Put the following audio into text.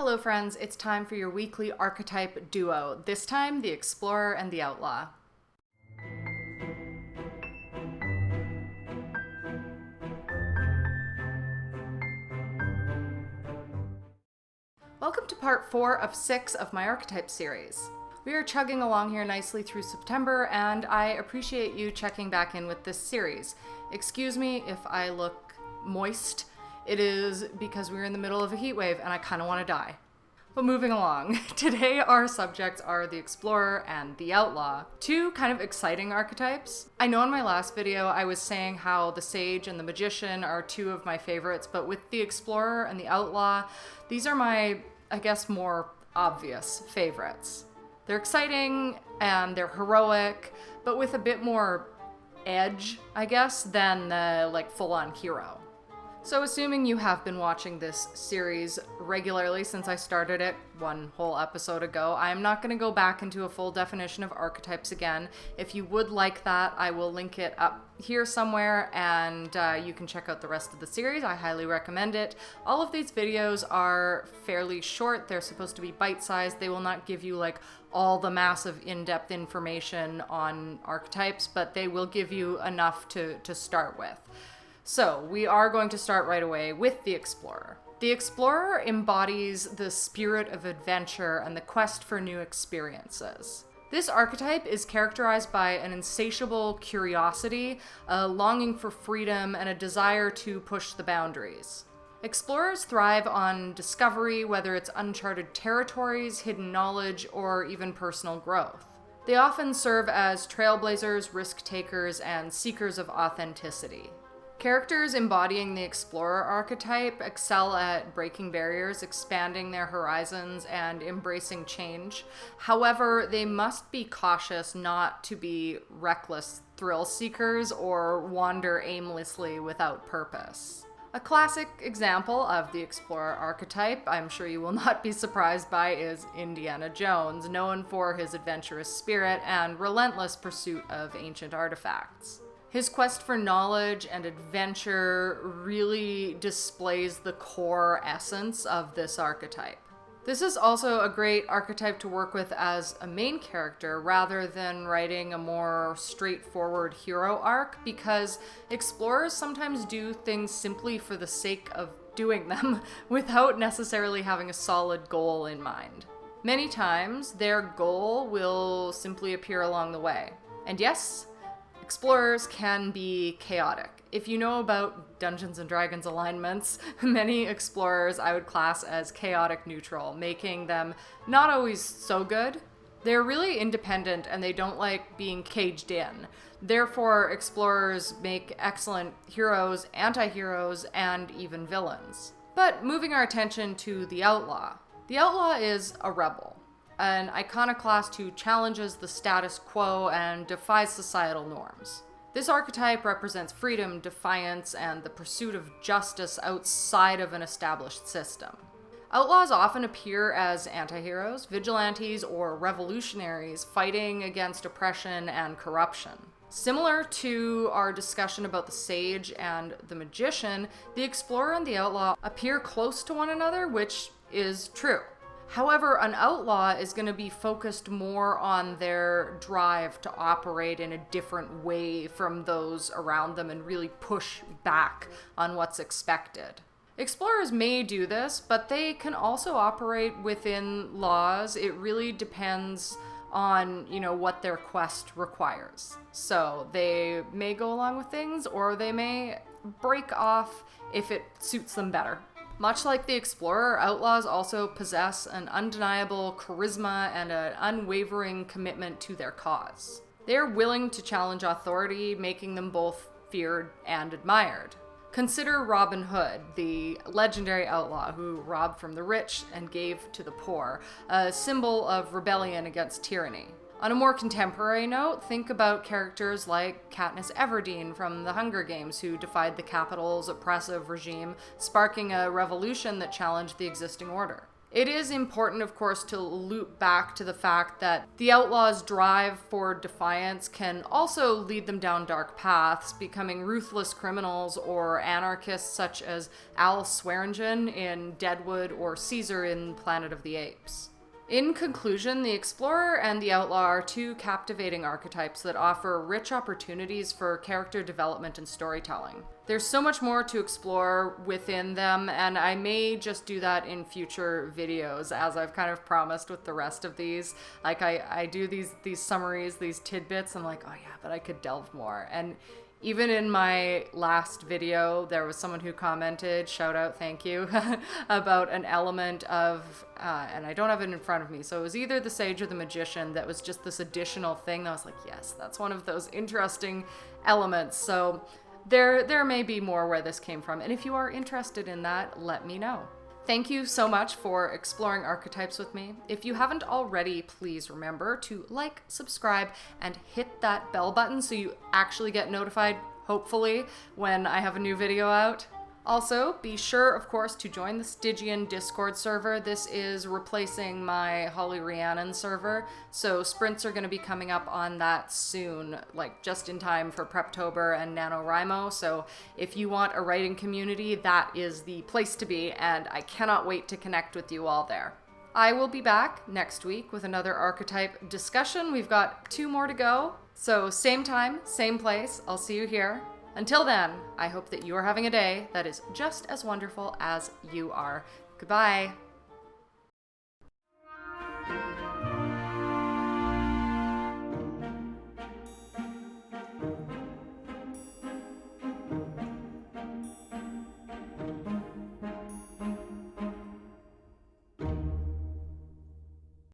Hello friends, it's time for your weekly archetype duo, this time the Explorer and the Outlaw. Welcome to part 4 of 6 of my archetype series. We are chugging along here nicely through September, and I appreciate you checking back in with this series. Excuse me if I look moist. It is because we're in the middle of a heat wave and I kind of want to die. But moving along, today our subjects are the Explorer and the Outlaw, two kind of exciting archetypes. I know in my last video I was saying how the Sage and the Magician are two of my favorites, but with the Explorer and the Outlaw, these are my, I guess, more obvious favorites. They're exciting and they're heroic, but with a bit more edge, I guess, than the full-on hero. So assuming you have been watching this series regularly since I started it one whole episode ago, I'm not going to go back into a full definition of archetypes again. If you would like that, I will link it up here somewhere, and you can check out the rest of the series. I highly recommend it. All of these videos are fairly short. They're supposed to be bite-sized. They will not give you all the massive in-depth information on archetypes, but they will give you enough to start with. So, we are going to start right away with the Explorer. The Explorer embodies the spirit of adventure and the quest for new experiences. This archetype is characterized by an insatiable curiosity, a longing for freedom, and a desire to push the boundaries. Explorers thrive on discovery, whether it's uncharted territories, hidden knowledge, or even personal growth. They often serve as trailblazers, risk-takers, and seekers of authenticity. Characters embodying the Explorer archetype excel at breaking barriers, expanding their horizons, and embracing change. However, they must be cautious not to be reckless thrill seekers or wander aimlessly without purpose. A classic example of the Explorer archetype, I'm sure you will not be surprised by, is Indiana Jones, known for his adventurous spirit and relentless pursuit of ancient artifacts. His quest for knowledge and adventure really displays the core essence of this archetype. This is also a great archetype to work with as a main character rather than writing a more straightforward hero arc, because explorers sometimes do things simply for the sake of doing them without necessarily having a solid goal in mind. Many times, their goal will simply appear along the way. And yes, explorers can be chaotic. If you know about Dungeons & Dragons alignments, many explorers I would class as chaotic neutral, making them not always so good. They're really independent and they don't like being caged in. Therefore, explorers make excellent heroes, anti-heroes, and even villains. But moving our attention to the Outlaw. The Outlaw is a rebel, an iconoclast who challenges the status quo and defies societal norms. This archetype represents freedom, defiance, and the pursuit of justice outside of an established system. Outlaws often appear as anti-heroes, vigilantes, or revolutionaries fighting against oppression and corruption. Similar to our discussion about the Sage and the Magician, the Explorer and the Outlaw appear close to one another, which is true. However, an outlaw is going to be focused more on their drive to operate in a different way from those around them and really push back on what's expected. Explorers may do this, but they can also operate within laws. It really depends on, what their quest requires. So they may go along with things, or they may break off if it suits them better. Much like the Explorer, outlaws also possess an undeniable charisma and an unwavering commitment to their cause. They are willing to challenge authority, making them both feared and admired. Consider Robin Hood, the legendary outlaw who robbed from the rich and gave to the poor, a symbol of rebellion against tyranny. On a more contemporary note, think about characters like Katniss Everdeen from The Hunger Games, who defied the capital's oppressive regime, sparking a revolution that challenged the existing order. It is important, of course, to loop back to the fact that the outlaw's drive for defiance can also lead them down dark paths, becoming ruthless criminals or anarchists such as Al Swearingen in Deadwood or Caesar in Planet of the Apes. In conclusion, the explorer and the outlaw are two captivating archetypes that offer rich opportunities for character development and storytelling. There's so much more to explore within them, and I may just do that in future videos, as I've kind of promised with the rest of these. Like, I do these summaries, these tidbits, I'm like, oh yeah, but I could delve more. And even in my last video, there was someone who commented, shout out, thank you, about an element of, and I don't have it in front of me, so it was either the sage or the magician that was just this additional thing that I was like, yes, that's one of those interesting elements. So there may be more where this came from, and if you are interested in that, let me know. Thank you so much for exploring archetypes with me. If you haven't already, please remember to like, subscribe, and hit that bell button so you actually get notified, hopefully, when I have a new video out. Also, be sure, of course, to join the Stygian Discord server. This is replacing my Holly Rhiannon server, so sprints are going to be coming up on that soon, like just in time for Preptober and NaNoWriMo. So if you want a writing community, that is the place to be, and I cannot wait to connect with you all there. I will be back next week with another archetype discussion. We've got 2 more to go, so same time, same place. I'll see you here. Until then, I hope that you are having a day that is just as wonderful as you are. Goodbye.